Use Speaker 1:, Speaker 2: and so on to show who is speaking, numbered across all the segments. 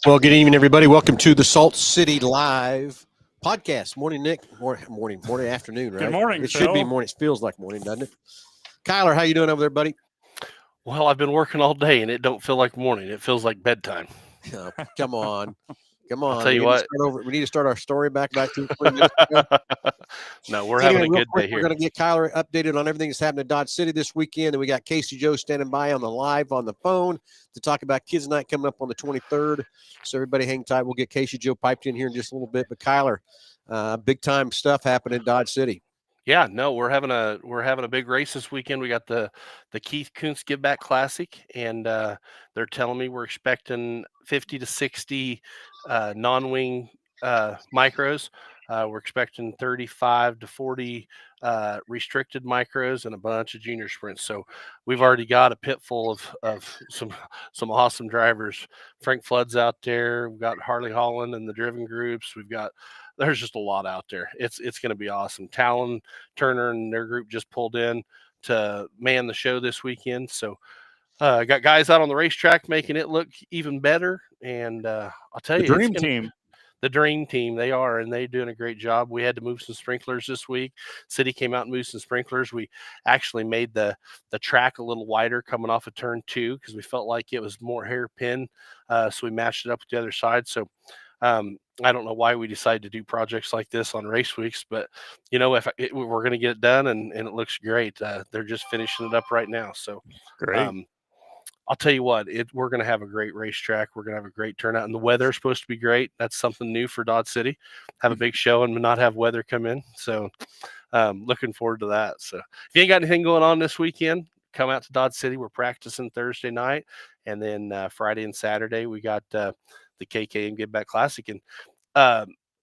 Speaker 1: Well, good evening, everybody. Welcome to the Salt City Live podcast. Morning, Nick. Morning, afternoon,
Speaker 2: Good
Speaker 1: right?
Speaker 2: morning,
Speaker 1: It should be
Speaker 2: Phil.
Speaker 1: morning. It feels like morning, doesn't it? Kyler, how you doing over there, buddy?
Speaker 3: Well, I've been working all day and it don't feel like morning. It feels like bedtime.
Speaker 1: Come on. Come
Speaker 3: I'll
Speaker 1: on.
Speaker 3: tell
Speaker 1: We
Speaker 3: you
Speaker 1: need to
Speaker 3: what.
Speaker 1: start over. We need to start our story back 20 minutes ago.
Speaker 3: No, we're
Speaker 1: Anyway,
Speaker 3: having a
Speaker 1: real
Speaker 3: good
Speaker 1: quick,
Speaker 3: day
Speaker 1: we're
Speaker 3: here.
Speaker 1: going to get Kyler updated on everything that's happening in Dodge City this weekend. And we got Casey Joe standing by on the live on the phone to talk about Kids Night coming up on the 23rd. So everybody hang tight. We'll get Casey Joe piped in here in just a little bit. But Kyler, big time stuff happening in Dodge City.
Speaker 3: Yeah, no, we're having a big race this weekend. We got the Keith Kuntz Give Back Classic, and they're telling me we're expecting 50 to 60 non-wing micros. We're expecting 35 to 40 restricted micros and a bunch of junior sprints. So we've already got a pit full of some awesome drivers. Frank Flood's out there. We've got Harley Holland and the driven groups. There's just a lot out there. It's going to be awesome. Talon Turner and their group just pulled in to man the show this weekend. So got guys out on the racetrack making it look even better. And I'll tell
Speaker 2: The
Speaker 3: you,
Speaker 2: dream team.
Speaker 3: The dream team, they are, and they're doing a great job. We had to move some sprinklers this week. City came out and moved some sprinklers. We actually made the track a little wider coming off of turn 2 because we felt like it was more hairpin. So we matched it up with the other side. So I don't know why we decided to do projects like this on race weeks, but we're going to get it done and it looks great. They're just finishing it up right now. So
Speaker 2: Great.
Speaker 3: I'll tell you what, we're going to have a great racetrack. We're going to have a great turnout, and the weather is supposed to be great. That's something new for Dodge City. Have a big show and not have weather come in. So looking forward to that. So if you ain't got anything going on this weekend, come out to Dodge City. We're practicing Thursday night, and then Friday and Saturday we got the KKM Give Back Classic. And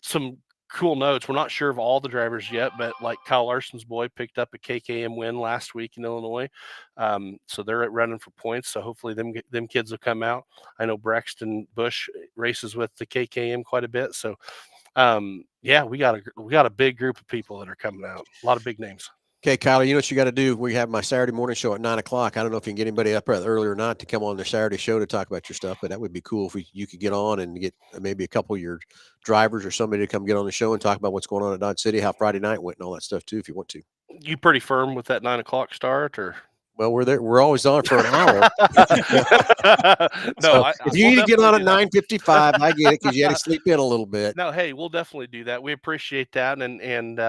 Speaker 3: some cool notes. We're not sure of all the drivers yet, but like Kyle Larson's boy picked up a KKM win last week in Illinois. So they're running for points. So hopefully them kids will come out. I know Braxton Bush races with the KKM quite a bit. So we got a big group of people that are coming out. A lot of big names.
Speaker 1: Okay, Kyler, you know what you got to do? We have my Saturday morning show at 9 o'clock. I don't know if you can get anybody up early or not to come on the Saturday show to talk about your stuff, but that would be cool if you could get on and get maybe a couple of your drivers or somebody to come get on the show and talk about what's going on at Dodge City, how Friday night went and all that stuff too, if you want to.
Speaker 3: You pretty firm with that 9 o'clock start, or?
Speaker 1: Well, we're there. We're always on for an hour. If you need to get on at 9:55, I get it because you had to sleep in a little bit.
Speaker 3: No, hey, we'll definitely do that. We appreciate that, and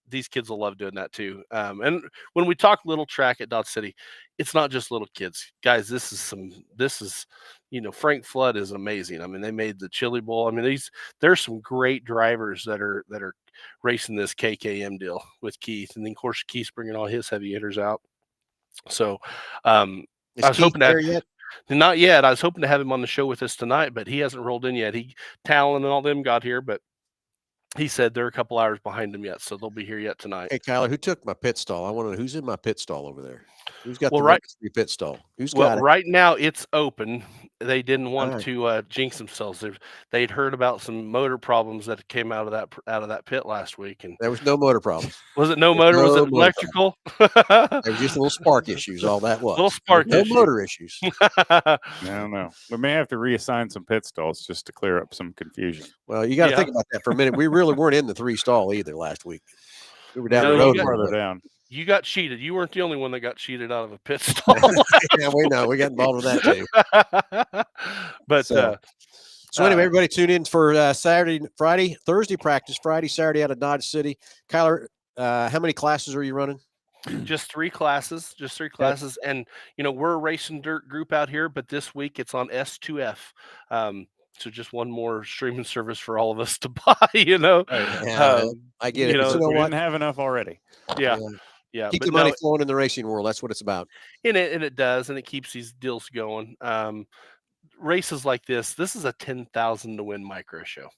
Speaker 3: these kids will love doing that too. And when we talk little track at Dodge City, it's not just little kids, guys. This is Frank Flood is amazing. I mean, they made the Chili Bowl. I mean, there's some great drivers that are racing this KKM deal with Keith, and then of course Keith's bringing all his heavy hitters out. So I was hoping that. Not yet. I was hoping to have him on the show with us tonight, but he hasn't rolled in yet. Talon and all them got here, but he said they're a couple hours behind him yet, so they'll be here yet tonight.
Speaker 1: Hey, Kyler, who took my pit stall? I want to know who's in my pit stall over there. Who's got the pit stall? Who's got it?
Speaker 3: Right now it's open. They didn't want to jinx themselves. They'd heard about some motor problems that came out of that pit last week, and
Speaker 1: there was no motor problems.
Speaker 3: Was it no motor? Was it electrical?
Speaker 1: There was just little spark issues. All that was.
Speaker 3: Little spark
Speaker 1: issues. No motor issues.
Speaker 2: No. We may have to reassign some pit stalls just to clear up some confusion.
Speaker 1: Well, you got to think about that for a minute. We really weren't in the 3 stall either last week. We were down the road
Speaker 2: further down.
Speaker 3: You got cheated. You weren't the only one that got cheated out of a pit stall.
Speaker 1: Yeah, we know. We got involved with that too.
Speaker 3: But
Speaker 1: so anyway, everybody tune in for Saturday, Friday, Thursday practice, Friday, Saturday out of Dodge City. Kyler, how many classes are you running?
Speaker 3: Just three classes. And, we're a racing dirt group out here, but this week it's on S2F. So just one more streaming service for all of us to buy,
Speaker 1: I get it.
Speaker 2: We didn't have enough already.
Speaker 3: Yeah.
Speaker 1: Keep the money flowing in the racing world. That's what it's about.
Speaker 3: And it does, and it keeps these deals going. Races like this is a $10,000 to win micro show.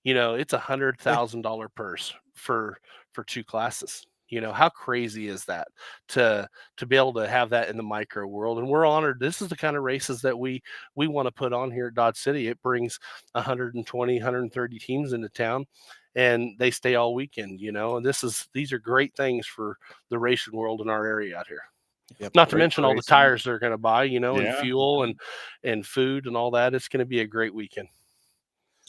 Speaker 3: It's $100,000 purse for 2 classes. How crazy is that to be able to have that in the micro world? And we're honored. This is the kind of races that we want to put on here at Dodge City. It brings 120, 130 teams into town, and they stay all weekend, and these are great things for the racing world in our area out here.
Speaker 1: Yep.
Speaker 3: Not to
Speaker 2: Great
Speaker 3: mention all the
Speaker 2: racing.
Speaker 3: tires they're going to buy, you know, and
Speaker 2: Yeah.
Speaker 3: fuel and food and all that. It's going to be a great weekend.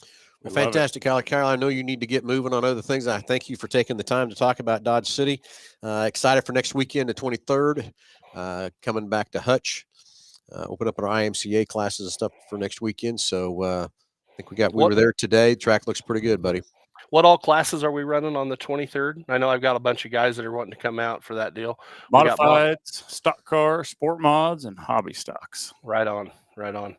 Speaker 1: Well,
Speaker 2: Love it.
Speaker 1: fantastic, Carol. I know you need to get moving on other things. I thank you for taking the time to talk about Dodge City. Excited for next weekend, the 23rd, coming back to Hutch. Open up our IMCA classes and stuff for next weekend. So I think we were there today. Track looks pretty good, buddy.
Speaker 3: What all classes are we running on the 23rd? I know I've got a bunch of guys that are wanting to come out for that deal.
Speaker 2: Modifieds, stock car, sport mods, and hobby stocks.
Speaker 3: Right on, right on.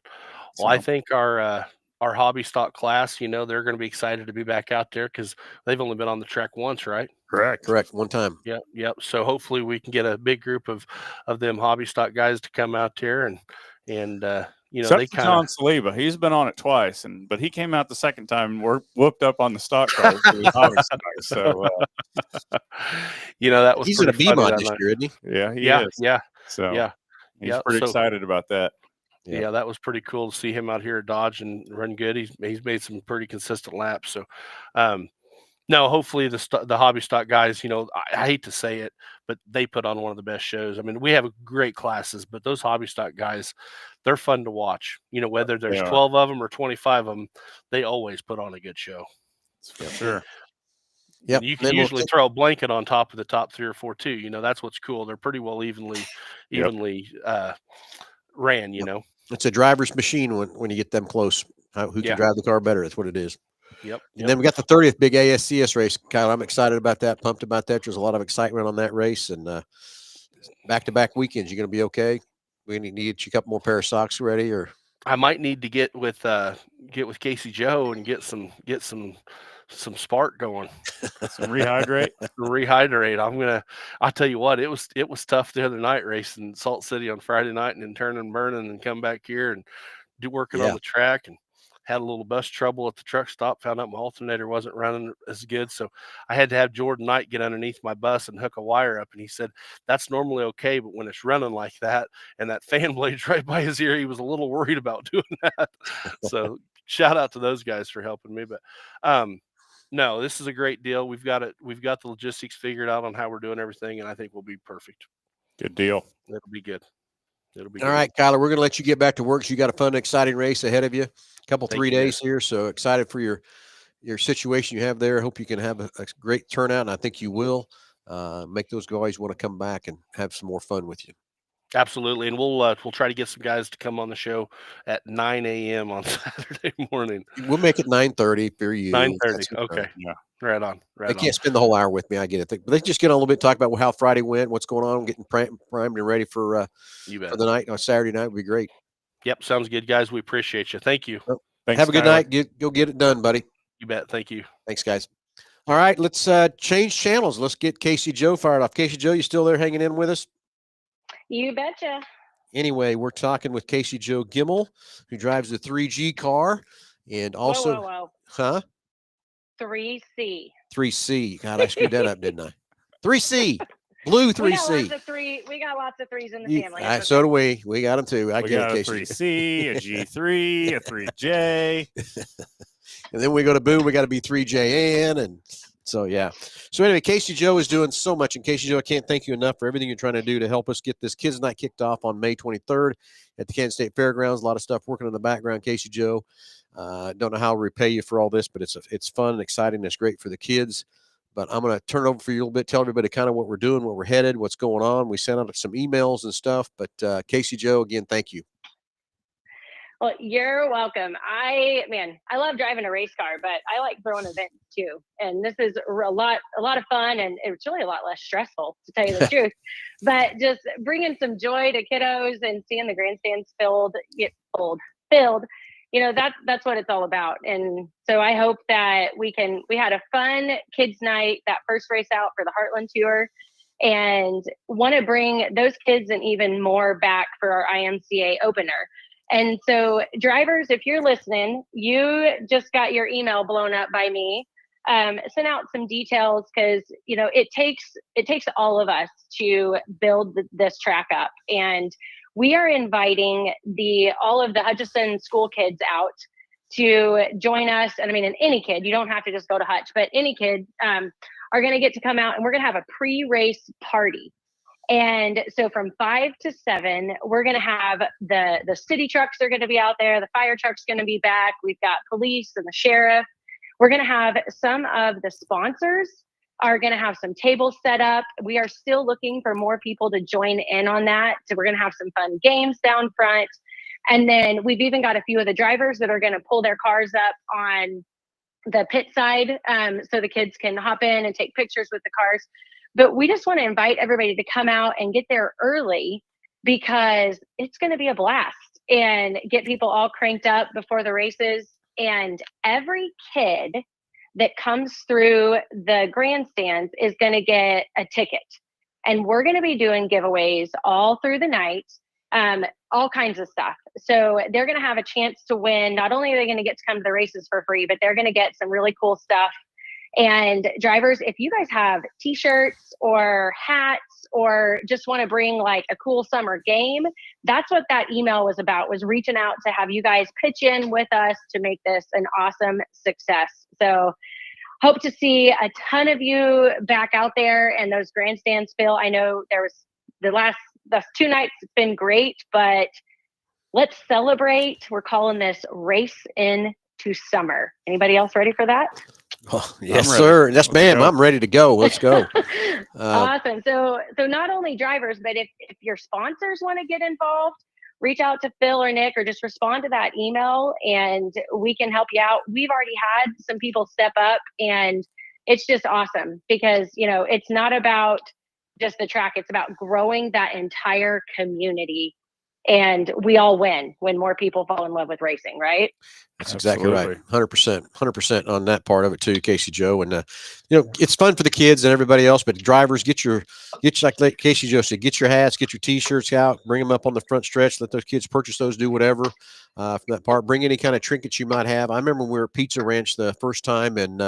Speaker 2: So,
Speaker 3: Well, I think our hobby stock class, you know, they're going to be excited to be back out there because they've only been on the track once, right?
Speaker 2: correct.
Speaker 1: One time.
Speaker 3: Yep. So hopefully we can get a big group of them hobby stock guys to come out there and you know,
Speaker 2: Except
Speaker 3: they
Speaker 2: for
Speaker 3: kind of
Speaker 2: John Saliba. He's been on it twice, but he came out the second time and whooped up on the stock cars for the hobby stocks. So,
Speaker 3: you know, that was
Speaker 1: He's in
Speaker 3: pretty
Speaker 1: a
Speaker 3: funny
Speaker 1: B-mod
Speaker 3: that
Speaker 1: this
Speaker 3: night.
Speaker 1: year, isn't he?
Speaker 2: yeah, he
Speaker 3: Yeah,
Speaker 2: is.
Speaker 3: yeah,
Speaker 2: So
Speaker 3: yeah,
Speaker 2: he's
Speaker 3: yeah.
Speaker 2: pretty
Speaker 3: So
Speaker 2: excited about that.
Speaker 1: Yep.
Speaker 3: yeah, that was pretty cool to see him out here at Dodge and run good. He's made some pretty consistent laps. So, no, hopefully the hobby stock guys, you know, I hate to say it, but they put on one of the best shows. I mean, we have great classes, but those hobby stock guys, they're fun to watch. You know, whether there's 12 of them or 25 of them, they always put on a good show.
Speaker 2: That's for sure.
Speaker 1: Yep.
Speaker 3: And you can usually throw a blanket on top of the top 3 or 4 too. You know, that's what's cool. They're pretty well evenly ran, you know.
Speaker 1: It's a driver's machine when you get them close. Who can drive the car better? That's what it is.
Speaker 3: Yep.
Speaker 1: And then we got the 30th big ASCS race, Kyle. I'm excited about that, pumped about that. There's a lot of excitement on that race, and back-to-back weekends. You're going to be okay? We need to get you a couple more pair of socks ready, or
Speaker 3: I might need to get with Casey Joe and get some spark going.
Speaker 2: Some rehydrate.
Speaker 3: I'll tell you what, it was tough the other night racing Salt City on Friday night and then turning and burning and come back here and working on the track, and had a little bus trouble at the truck stop. Found out my alternator wasn't running as good, so I had to have Jordan Knight get underneath my bus and hook a wire up. And he said that's normally okay, but when it's running like that and that fan blade's right by his ear, he was a little worried about doing that. So shout out to those guys for helping me. But no, this is a great deal. We've got the logistics figured out on how we're doing everything, and I think we'll be perfect.
Speaker 2: Good deal.
Speaker 3: It'll be good.
Speaker 1: All right, Kyler, we're going to let you get back to work. So you got a fun, exciting race ahead of you. Couple 3 days here, so excited for your situation you have there. Hope you can have a great turnout, and I think you will. Make those guys want to come back and have some more fun with you.
Speaker 3: Absolutely, and we'll try to get some guys to come on the show at 9 a.m. on Saturday morning.
Speaker 1: We'll make it 9:30 for you.
Speaker 3: 9:30. Okay.
Speaker 2: Yeah.
Speaker 3: Right on.
Speaker 1: They can't spend the whole hour with me. I get it. But they just get on a little bit, talk about how Friday went, what's going on, getting primed and ready for the night on Saturday night would be great.
Speaker 3: Yep, sounds good, guys. We appreciate you. Thank you.
Speaker 1: Well, have a good night. Go get it done, buddy.
Speaker 3: You bet. Thank you.
Speaker 1: Thanks, guys. All right, let's change channels. Let's get Casey Joe fired off. Casey Joe, you still there hanging in with us?
Speaker 4: You betcha.
Speaker 1: Anyway, we're talking with Casey Joe Gimmel, who drives the 3G car, and also,
Speaker 4: whoa.
Speaker 1: huh?
Speaker 4: 3C.
Speaker 1: 3C. God, I screwed that up, didn't I? 3C. Blue 3C.
Speaker 4: We got lots of threes in the family.
Speaker 1: So do we. We got them too.
Speaker 2: We got a 3C, a G3, a 3J.
Speaker 1: And then we go to boom, we got to be 3JN. And so, yeah. So anyway, Casey Joe is doing so much. And Casey Joe, I can't thank you enough for everything you're trying to do to help us get this Kids Night kicked off on May 23rd at the Kansas State Fairgrounds. A lot of stuff working in the background, Casey Joe. Don't know how to repay you for all this, but it's fun and exciting. It's great for the kids. But I'm going to turn it over for you a little bit, tell everybody kind of what we're doing, where we're headed, what's going on. We sent out some emails and stuff. But Casey Joe, again, thank you.
Speaker 4: Well, you're welcome. I love driving a race car, but I like throwing events too. And this is a lot of fun, and it's really a lot less stressful, to tell you the truth. But just bringing some joy to kiddos and seeing the grandstands filled. You know, that's what it's all about. And so I hope that we had a fun kids night, that first race out for the Heartland Tour, and want to bring those kids and even more back for our IMCA opener. And so drivers, if you're listening, you just got your email blown up by me. Send out some details, because, you know, it takes all of us to build this track up. And we are inviting all of the Hutchison school kids out to join us. And I mean, any kid, you don't have to just go to Hutch, but any kid are going to get to come out, and we're going to have a pre-race party. And so from 5 to 7, we're going to have the city trucks are going to be out there. The fire truck's going to be back. We've got police and the sheriff. We're going to have some of the sponsors are going to have some tables set up. We are still looking for more people to join in on that. So we're going to have some fun games down front. And then we've even got a few of the drivers that are going to pull their cars up on the pit side, so the kids can hop in and take pictures with the cars. But we just want to invite everybody to come out and get there early because it's going to be a blast and get people all cranked up before the races. And every kid that comes through the grandstands is going to get a ticket. And we're going to be doing giveaways all through the night, all kinds of stuff. So they're going to have a chance to win. Not only are they going to get to come to the races for free, but they're going to get some really cool stuff. And drivers, if you guys have t-shirts or hats or just want to bring like a cool summer game, that's what that email was about, was reaching out to have you guys pitch in with us to make this an awesome success. So hope to see a ton of you back out there and those grandstands fill. I know there was the 2 nights, it's been great, but let's celebrate. We're calling this Race into Summer. Anybody else ready for that?
Speaker 1: Oh, yes, sir. Yes, ma'am. I'm ready to go. Let's go.
Speaker 4: Awesome. So not only drivers, but if your sponsors want to get involved, reach out to Phil or Nick or just respond to that email and we can help you out. We've already had some people step up and it's just awesome because, it's not about just the track. It's about growing that entire community. And we all win when more people fall in love with racing, right?
Speaker 1: That's exactly right. 100% on that part of it too, Casey Joe. And it's fun for the kids and everybody else, but drivers, get like Casey Joe said, get your hats, get your t-shirts out, bring them up on the front stretch, let those kids purchase those, do whatever from that part. Bring any kind of trinkets you might have. I remember when we were at Pizza Ranch the first time, and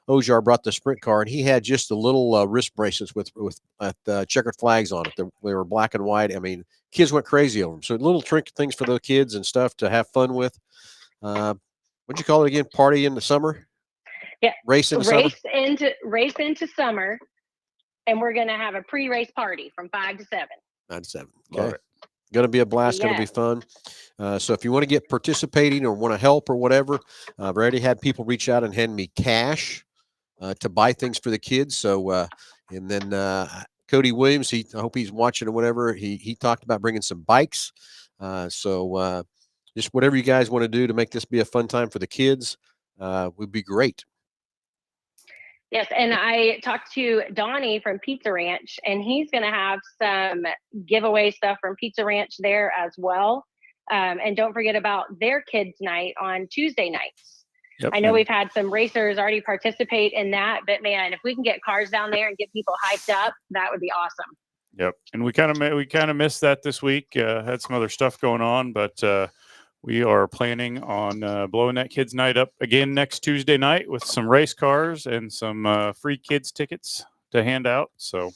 Speaker 1: Ojar brought the sprint car, and he had just the little wrist bracelets with checkered flags on it. They were black and white. I mean, kids went crazy over them. So little trinket things for the kids and stuff to have fun with. What'd you call it again? Party in the summer?
Speaker 4: Yeah.
Speaker 1: Race into
Speaker 4: summer. And we're going to have a pre-race party from 5 to 7.
Speaker 1: 5 to 7. Okay. Going to be a blast. Going to be fun. So if you want to get participating or want to help or whatever, I've already had people reach out and hand me cash to buy things for the kids. So, and then Cody Williams, I hope he's watching or whatever. He talked about bringing some bikes. So just whatever you guys want to do to make this be a fun time for the kids would be great.
Speaker 4: Yes, and I talked to Donnie from Pizza Ranch, and he's going to have some giveaway stuff from Pizza Ranch there as well. And don't forget about their kids' night on Tuesday nights. Yep. I know we've had some racers already participate in that, but man, if we can get cars down there and get people hyped up, that would be awesome.
Speaker 2: Yep, and we kind of missed that this week. Had some other stuff going on, but we are planning on blowing that kids' night up again next Tuesday night with some race cars and some free kids tickets to hand out. So,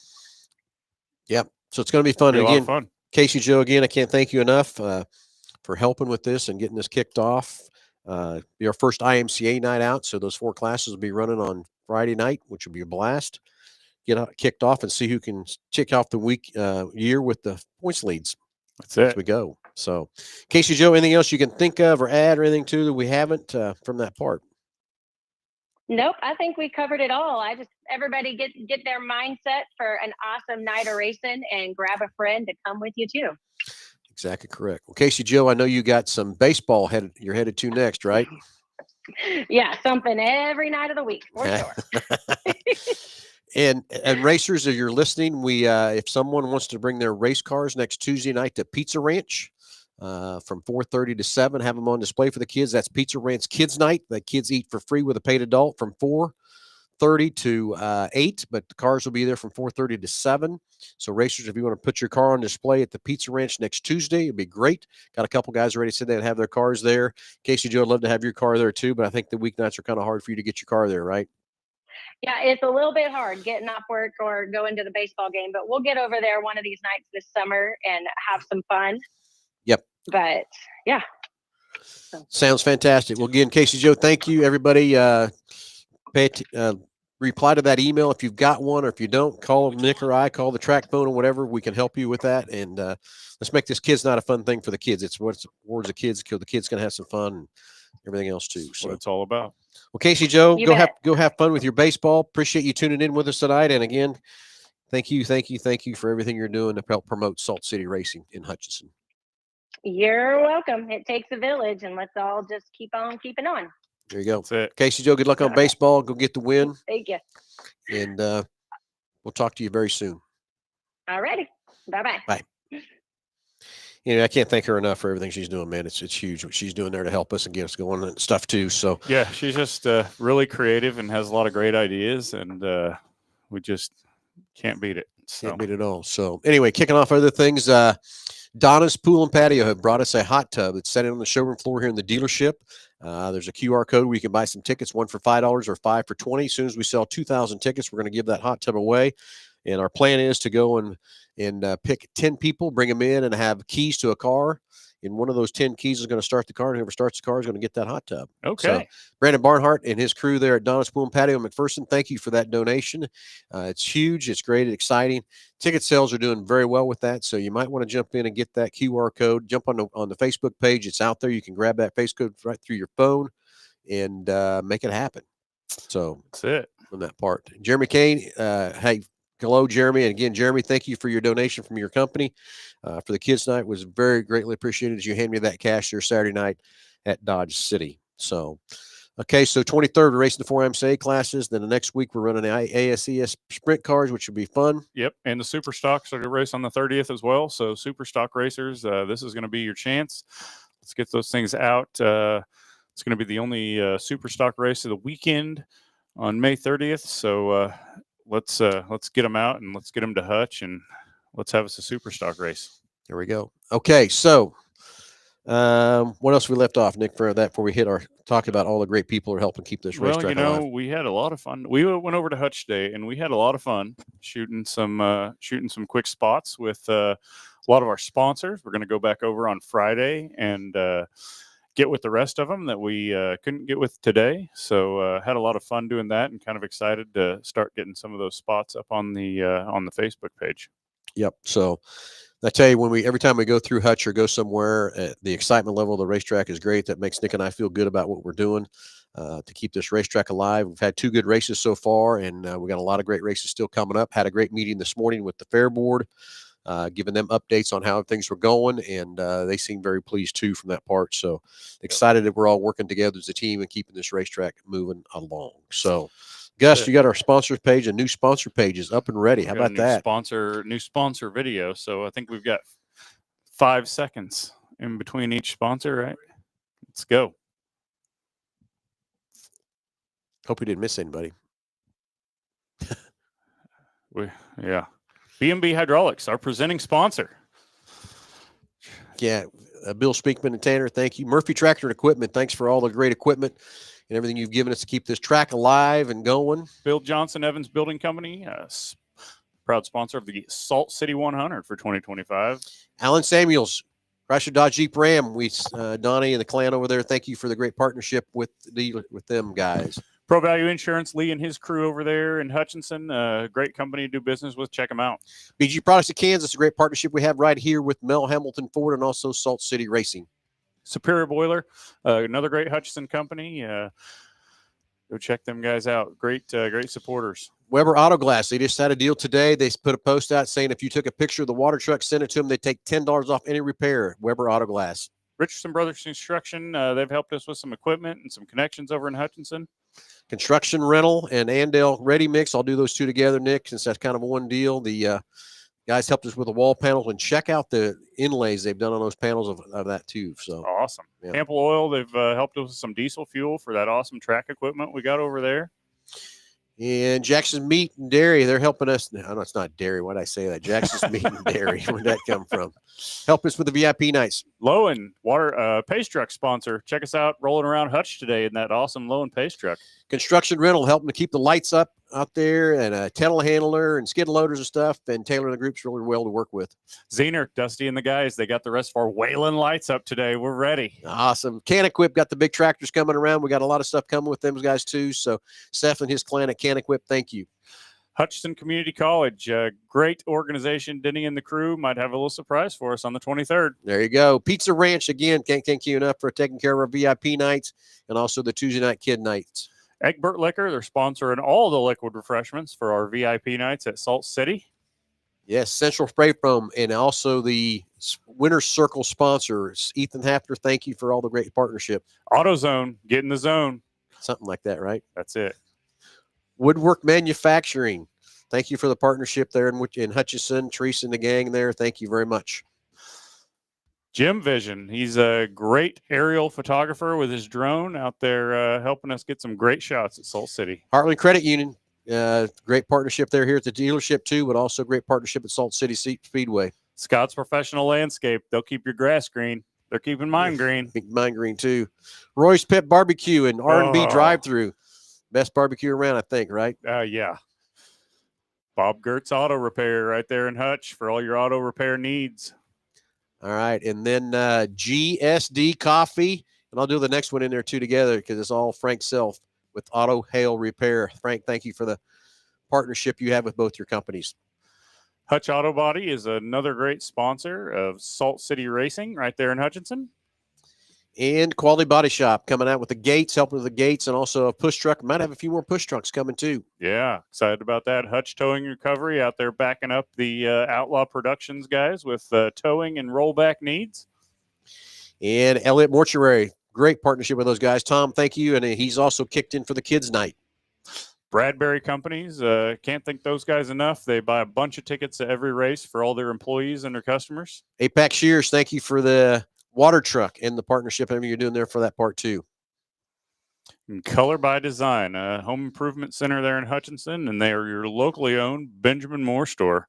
Speaker 1: yep. So it's going to be fun.
Speaker 2: It'll be
Speaker 1: again,
Speaker 2: a lot of fun.
Speaker 1: Casey Joe, again, I can't thank you enough for helping with this and getting this kicked off. Be our first IMCA night out. So those 4 classes will be running on Friday night, which will be a blast. Get kicked off and see who can kick off the year with the points leads.
Speaker 2: That's it.
Speaker 1: As we go. So, Casey Joe, anything else you can think of or add or anything to that we haven't from that part?
Speaker 4: Nope, I think we covered it all. Everybody get their mindset for an awesome night of racing and grab a friend to come with you too.
Speaker 1: Exactly correct. Well, Casey Joe, I know you got some baseball you're headed to next, right?
Speaker 4: Yeah, something every night of the week for sure.
Speaker 1: And racers, if you're listening, we if someone wants to bring their race cars next Tuesday night to Pizza Ranch from 4:30 to 7, have them on display for the kids. That's Pizza Ranch Kids Night. The kids eat for free with a paid adult from 4:30 to 8, but the cars will be there from 4:30 to 7. So racers, if you want to put your car on display at the Pizza Ranch next Tuesday, it'd be great. Got a couple guys already said they'd have their cars there. Casey Joe, I'd love to have your car there too, but I think the weeknights are kind of hard for you to get your car there, right?
Speaker 4: Yeah, it's a little bit hard getting off work or going to the baseball game, but we'll get over there one of these nights this summer and have some fun.
Speaker 1: Yep.
Speaker 4: But yeah.
Speaker 1: Sounds fantastic. Well, again, Casey Joe, thank you, everybody. reply to that email if you've got one, or if you don't, call Nick or I, call the track phone or whatever. We can help you with that. And let's make this kids not a fun thing for the kids. It's what's towards the kids, because the kids can have some fun and everything else too.
Speaker 2: That's
Speaker 1: So
Speaker 2: what it's all about.
Speaker 1: well, Casey Joe,
Speaker 4: You
Speaker 1: go
Speaker 4: bet.
Speaker 1: have fun with your baseball. Appreciate you tuning in with us tonight. And again, thank you for everything you're doing to help promote Salt City Racing in Hutchinson.
Speaker 4: You're welcome. It takes a village, and let's all just keep on keeping on.
Speaker 1: There you go.
Speaker 2: That's it.
Speaker 1: Casey Joe, good luck on
Speaker 4: All right.
Speaker 1: baseball. Go get the win.
Speaker 4: Thank you.
Speaker 1: And we'll talk to you very soon.
Speaker 4: All righty. Bye-bye.
Speaker 1: Bye. I can't thank her enough for everything she's doing, man. It's huge what she's doing there to help us and get us going and stuff too. So
Speaker 2: Yeah, she's just really creative and has a lot of great ideas, and we just can't beat it. So
Speaker 1: can't beat it all. So anyway, kicking off other things, Donna's Pool and Patio have brought us a hot tub. It's set on the showroom floor here in the dealership. There's a QR code where you can buy some tickets, one for $5 or 5 for $20. As soon as we sell 2,000 tickets, we're going to give that hot tub away. And our plan is to go and pick 10 people, bring them in, and have keys to a car. And one of those 10 keys is going to start the car. And whoever starts the car is going to get that hot tub.
Speaker 2: okay.
Speaker 1: So, Brandon Barnhart and his crew there at Donna's Pool and Patio McPherson, thank you for that donation. It's huge. It's great. It's exciting. Ticket sales are doing very well with that. So you might want to jump in and get that QR code. Jump on the Facebook page. It's out there. You can grab that Facebook code right through your phone and make it happen. So
Speaker 2: That's it.
Speaker 1: on that part. Jeremy Kane, hey, hello, Jeremy. And again, Jeremy, thank you for your donation from your company for the kids' night. It was very greatly appreciated as you hand me that cash there Saturday night at Dodge City. So, okay, so 23rd, we're racing the 4MCA classes. Then the next week, we're running the ASES sprint cars, which will be fun.
Speaker 2: Yep, and the Super Stocks are going to race on the 30th as well. So Super Stock racers, this is going to be your chance. Let's get those things out. It's going to be the only Super Stock race of the weekend on May 30th. So let's get them out and let's get them to Hutch and let's have us a Super Stock race.
Speaker 1: There we go. Okay, so what else we left off, Nick, for that before we hit our talk about all the great people who are helping keep this racetrack alive?
Speaker 2: We had a lot of fun. We went over to Hutch Day and we had a lot of fun shooting some quick spots with a lot of our sponsors. We're going to go back over on Friday and get with the rest of them that we couldn't get with today. So had a lot of fun doing that and kind of excited to start getting some of those spots up on the Facebook page.
Speaker 1: Yep. So I tell you, every time we go through Hutch or go somewhere, the excitement level of the racetrack is great. That makes Nick and I feel good about what we're doing to keep this racetrack alive. We've had 2 good races so far, and we got a lot of great races still coming up. Had a great meeting this morning with the fair board, giving them updates on how things were going, and they seem very pleased too from that part. So excited that we're all working together as a team and keeping this racetrack moving along. So Gus, you got our sponsors page, a new sponsor page is up and ready. How about that?
Speaker 2: New sponsor video. So I think we've got 5 seconds in between each sponsor, right? Let's go.
Speaker 1: Hope we didn't miss anybody.
Speaker 2: Yeah. B&B Hydraulics, our presenting sponsor.
Speaker 1: Yeah, Bill Speakman and Tanner, thank you. Murphy Tractor and Equipment, thanks for all the great equipment and everything you've given us to keep this track alive and going.
Speaker 2: Bill Johnson Evans Building Company, proud sponsor of the Salt City 100 for 2025.
Speaker 1: Alan Samuels, Chrysler Dodge Jeep Ram. Donnie and the clan over there, thank you for the great partnership with them guys.
Speaker 2: Pro Value Insurance, Lee and his crew over there in Hutchinson, great company to do business with. Check them out.
Speaker 1: BG Products of Kansas, a great partnership we have right here with Mel Hamilton Ford and also Salt City Racing.
Speaker 2: Superior Boiler, another great Hutchinson company. Go check them guys out. Great supporters.
Speaker 1: Weber Auto Glass, they just had a deal today. They put a post out saying if you took a picture of the water truck, send it to them, they take $10 off any repair. Weber Auto Glass.
Speaker 2: Richardson Brothers Construction, they've helped us with some equipment and some connections over in Hutchinson.
Speaker 1: Construction Rental and Andale Ready Mix. I'll do those two together, Nick, since that's kind of one deal. The guys helped us with the wall panels, and check out the inlays they've done on those panels of that too. So
Speaker 2: awesome. Yeah. Ample Oil, they've helped us with some diesel fuel for that awesome track equipment we got over there.
Speaker 1: And Jackson's Meat and Dairy, they're helping us. No, it's not dairy. Why did I say that? Jackson's Meat and Dairy. Where'd that come from? Help us with the VIP nights.
Speaker 2: Lowen Water Pace Truck sponsor. Check us out rolling around Hutch today in that awesome Lowen Pace Truck.
Speaker 1: Construction Rental, helping to keep the lights up out there, and a telehandler and skid loaders and stuff. And Taylor and the group's really well to work with.
Speaker 2: Zener, Dusty, and the guys, they got the rest of our Whalen lights up today. We're ready.
Speaker 1: Awesome. Can-Equip got the big tractors coming around. We got a lot of stuff coming with them guys too. So Seth and his clan at Can-Equip, thank you.
Speaker 2: Hutchinson Community College, great organization. Denny and the crew might have a little surprise for us on the 23rd.
Speaker 1: There you go. Pizza Ranch, again, can't thank you enough for taking care of our VIP nights and also the Tuesday night kid nights.
Speaker 2: Egbert Liquor, they're sponsoring all the liquid refreshments for our VIP nights at Salt City.
Speaker 1: Yes, Central Spray Foam, and also the Winter Circle sponsors. Ethan Hafner, thank you for all the great partnership.
Speaker 2: AutoZone, get in the zone.
Speaker 1: Something like that, right?
Speaker 2: That's it.
Speaker 1: Woodwork Manufacturing, thank you for the partnership there in Hutchinson. Teresa and the gang there, thank you very much.
Speaker 2: Jim Vision, he's a great aerial photographer with his drone out there helping us get some great shots at Salt City.
Speaker 1: Heartland Credit Union, great partnership there here at the dealership too, but also great partnership at Salt City Speedway.
Speaker 2: Scott's Professional Landscape, they'll keep your grass green. They're keeping mine green.
Speaker 1: Mine green too. Roy's Pet Barbecue and R&B drive-through. Best barbecue around, I think, right?
Speaker 2: Yeah. Bob Gertz Auto Repair right there in Hutch for all your auto repair needs.
Speaker 1: All right. And then GSD Coffee. And I'll do the next one in there too together because it's all Frank Self with Auto Hail Repair. Frank, thank you for the partnership you have with both your companies.
Speaker 2: Hutch Auto Body is another great sponsor of Salt City Racing right there in Hutchinson.
Speaker 1: And Quality Body Shop coming out with the gates, helping with the gates, and also a push truck. Might have a few more push trucks coming too.
Speaker 2: Yeah, excited about that. Hutch Towing Recovery out there backing up the Outlaw Productions guys with towing and rollback needs.
Speaker 1: And Elliott Mortuary, great partnership with those guys. Tom, thank you. And he's also kicked in for the kids' night.
Speaker 2: Bradbury Companies, can't thank those guys enough. They buy a bunch of tickets to every race for all their employees and their customers.
Speaker 1: Apex Shears, thank you for the water truck and the partnership you're doing there for that part too.
Speaker 2: And Color by Design, a home improvement center there in Hutchinson, and they are your locally owned Benjamin Moore store.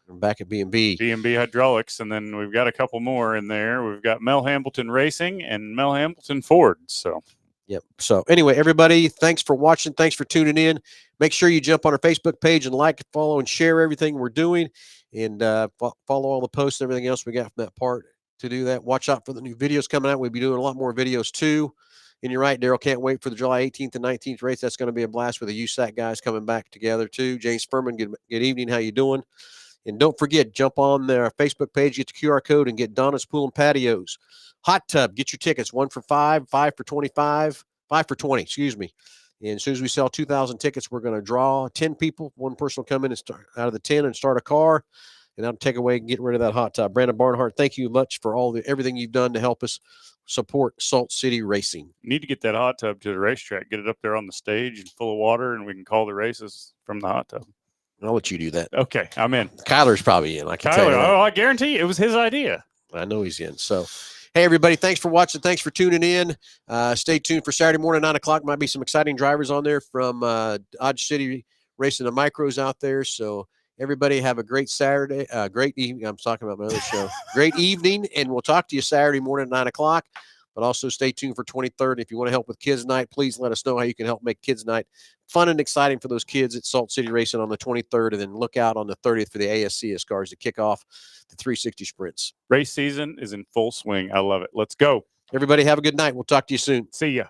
Speaker 1: I'm back at B&B.
Speaker 2: B&B Hydraulics, and then we've got a couple more in there. We've got Mel Hambleton Racing and Mel Hambleton Ford. So,
Speaker 1: yep. So anyway, everybody, thanks for watching. Thanks for tuning in. Make sure you jump on our Facebook page and like, follow, and share everything we're doing, and follow all the posts and everything else we got from that part. To do that, watch out for the new videos coming out. We'll be doing a lot more videos too. And you're right, Daryl, can't wait for the July 18th and 19th race. That's going to be a blast with the USAC guys coming back together too. James Furman, good evening. How you doing? And don't forget, jump on their Facebook page, get the QR code, and get Donna's Pool and Patios. Hot Tub, get your tickets. 1 for $5, 5 for $25, 5 for $20, excuse me. And as soon as we sell 2,000 tickets, we're going to draw 10 people. One person will come in and start out of the 10 and start a car. And that'll take away and get rid of that hot tub. Brandon Barnhart, thank you much for everything you've done to help us support Salt City Racing.
Speaker 2: You need to get that hot tub to the racetrack, get it up there on the stage and full of water, and we can call the races from the hot tub.
Speaker 1: I'll let you do that.
Speaker 2: Okay, I'm in.
Speaker 1: Kyler's probably in. I can tell you that.
Speaker 2: I guarantee it was his idea.
Speaker 1: I know he's in. So, hey, everybody, thanks for watching. Thanks for tuning in. Stay tuned for Saturday morning, 9 o'clock. Might be some exciting drivers on there from Dodge City racing the micros out there. So, everybody have a great Saturday, great evening. I'm talking about my other show. Great evening, and we'll talk to you Saturday morning at 9 o'clock. But also stay tuned for 23rd. If you want to help with Kids Night, please let us know how you can help make Kids Night fun and exciting for those kids at Salt City Racing on the 23rd. And then look out on the 30th for the ASCS cars to kick off the 360 sprints.
Speaker 2: Race season is in full swing. I love it. Let's go.
Speaker 1: Everybody have a good night. We'll talk to you soon.
Speaker 2: See ya.